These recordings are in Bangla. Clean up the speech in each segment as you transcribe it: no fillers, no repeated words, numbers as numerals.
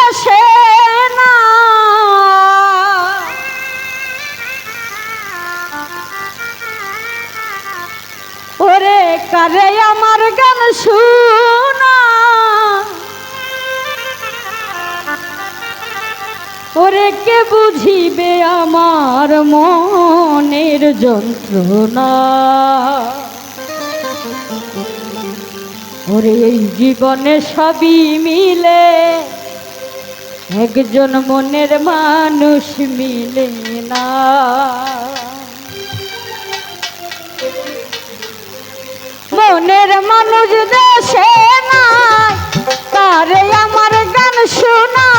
দেশে না, ওরে কারে আমার গান শুনা, ওরে কে বুঝিবে আমার মনের যন্ত্রণা। ওরে এই জীবনে সবই মিলে, একজন মনের মানুষ মিলে না। মনের মানুষ দেশে নাই, তারে আমার গান শোনা।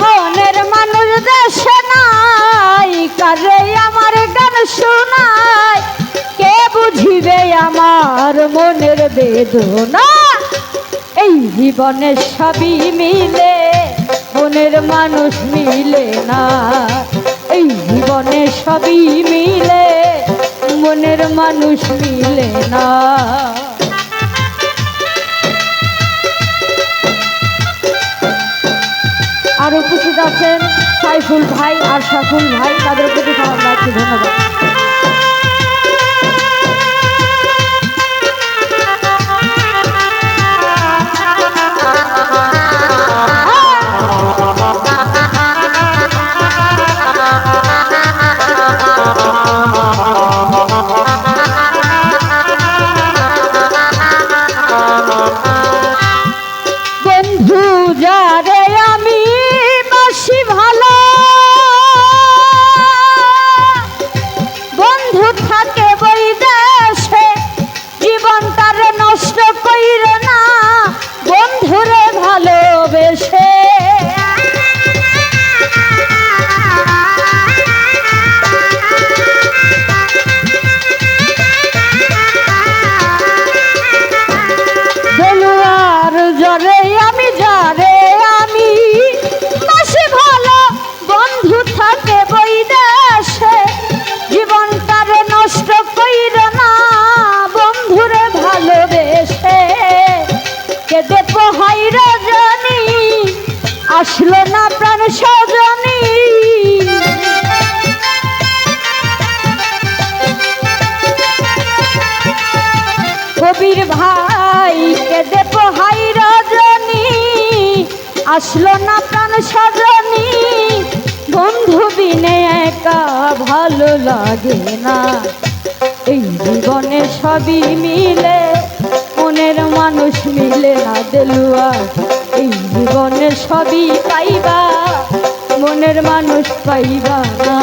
মনের মানুষ দেশে নাই, কারে আমার গান শোনায়, কে বুঝিবে আমার মনের বেদনা। এই জীবনে সবই মিলে, মনের মানুষ মিলে না। এই জীবনে সবই মিলে, মনের মানুষ মিলে না। আর উপস্থিত আছেন সাইফুল ভাই আর সাইফুল ভাই, তাদের প্রতি আমার রাখছি ধন্যবাদ। বন্ধু যারে আমি বাসি ভালো, বন্ধু থাকে বই দেশে, জীবন তার নষ্ট কইরে না, বন্ধুরে ভালোবেসে। বলুয়ার জরে আমি যারে আমি বাসি ভালো, বন্ধু থাকে বই দেশে, জীবন তার নষ্ট কইরে না, বন্ধুরে ভালোবেসে। কেঁদে পোহাই রজনী, আসলো না প্রাণ সজনী। কবির ভাই কেঁদে পোহাই রজনী, আসলো না প্রাণ সজনী। বন্ধু বিনে একা ভালো লাগে না, এই জীবনে সবই মিলে, মনের মানুষ মিলে না দেলুয়া। এই জীবনে সবই পাইবা, মনের মানুষ পাইবা না।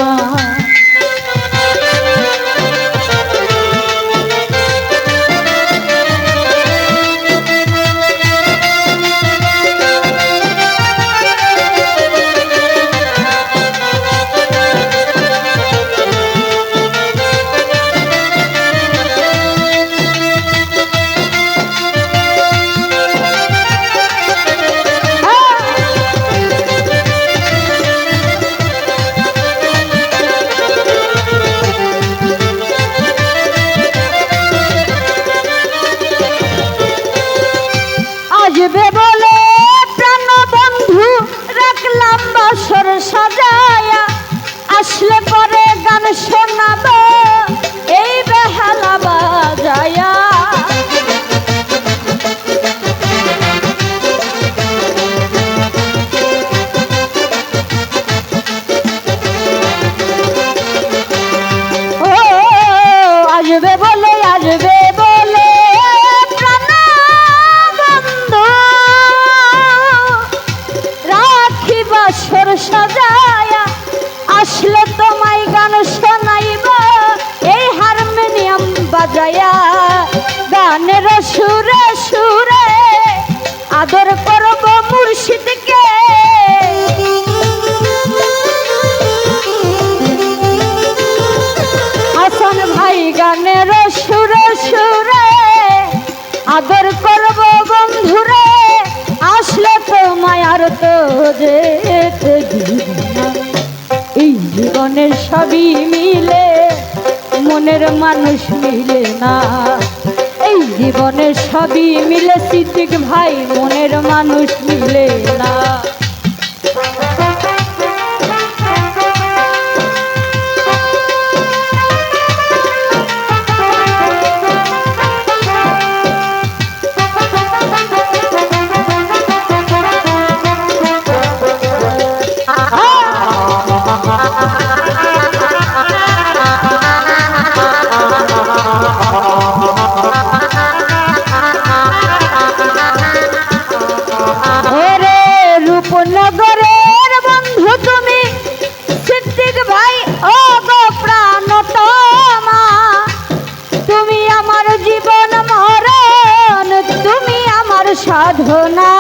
আসবে বলে প্রাণ বন্ধু রাখলাম বাসর সাজায়া, আসলে পরে গান শোনাব এই বেহালা বাজায়া। ও আসবে বলে, আসবে বলে বাসর সাজায়া, আসলে তোমায় গান শোনাইব এই হারমোনিয়াম বাজায়া। গানের সুরে সুরে আদর করব মুর্শিদকে, হাসান ভাই গানের সুরে সুরে আদর করব বন্ধুরে, আসলে তোমায় আর তো যেতে দিবে না। এই জীবনের সবই মিলে, মনের মানুষ মিলে না। এই জীবনে সবই মিলে সিদ্দিক ভাই, মনের মানুষ মিলে না। নগরের বন্ধু তুমি সিদ্দিক ভাই, ও গো প্রাণতমা, তুমি আমার জীবন মরণ, তুমি আমার সাধনা।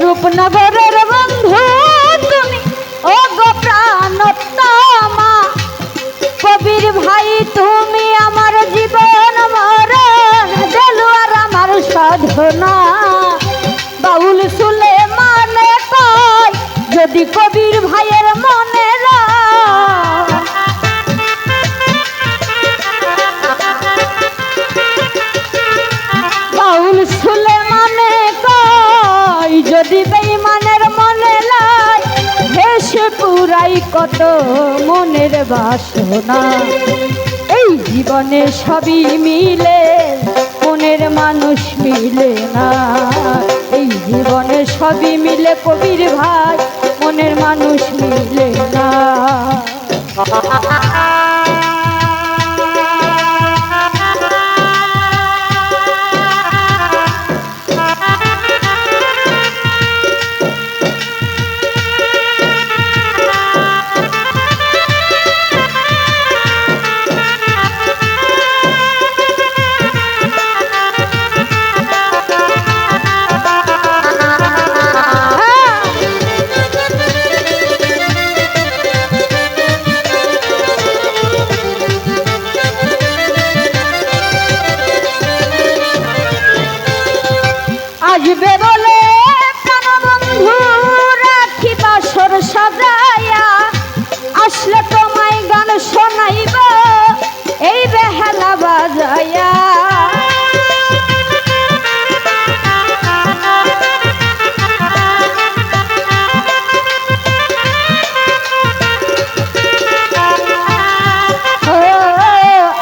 রূপনগরের বন্ধু তুমি, ও গো প্রাণতমা, কবির ভাই তুমি আমার জীবন মরণ, দেলুয়ার আমার সাধনা। বাউল সুলেমানে কয় যদি কবির ভাইয়ের মনে বাউল সুলেমানে কয় যদি বেঈমানের মনে লাই, ভেসে পুরাই কত মনের বাসনা। এই জীবনে সবই মিলে, মনের মানুষ মিলে না। এই জীবনে সবই মিলে কবির ভাই, মনের মানুষ মিলে না। আসবে বলে প্রাণবন্ধু রাখি বাসর সাজাইয়া, আসলে তোমায় গান শোনাইব এই বেহালা বাজাইয়া।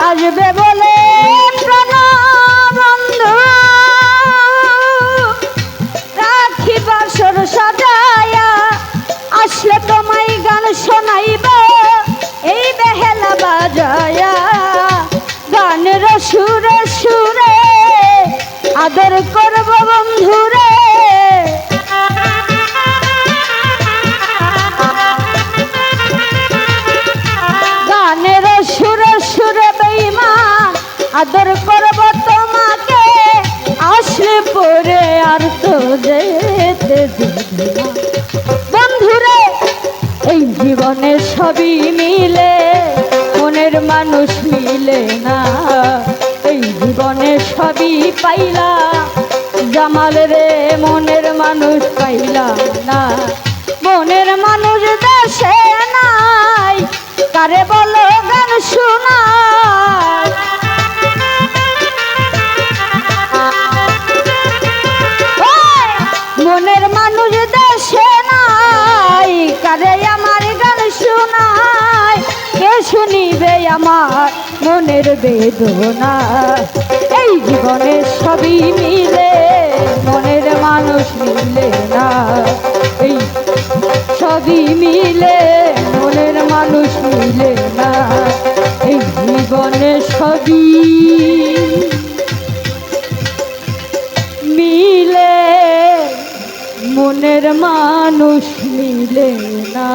আসবে বলে সাজায়া, আসলে তোমায় গান শোনাইব এই বেহালা বাজায়া। গানের সুরে সুরে আদর করব বন্ধুরে, গানের সুরে সুরে বেঈমান আদর করব তোমাকে, আসলে পরে আর তো যেতে দিবি না। বন্ধুরে এই জীবনে সবই মিলে, মনের মানুষ মিলে না। এই জীবনে সবই পাইলাম জামাল রে, মনের মানুষ পাইলাম না। মনের মানুষ দেশে নাই, কারে বলো গান শোনায়। মনের মানুষ দেশে নাই, কারে আমার গান শোনায়। কে শুনিবে আমার মনের বেদনা। এই জীবনে সবই মিলে, মনের মানুষ মিলে না। এই সবই মিলে, মনের মানুষ মিলে না। এই জীবনে সবই মিলে, মনের মানুষ মিলে না।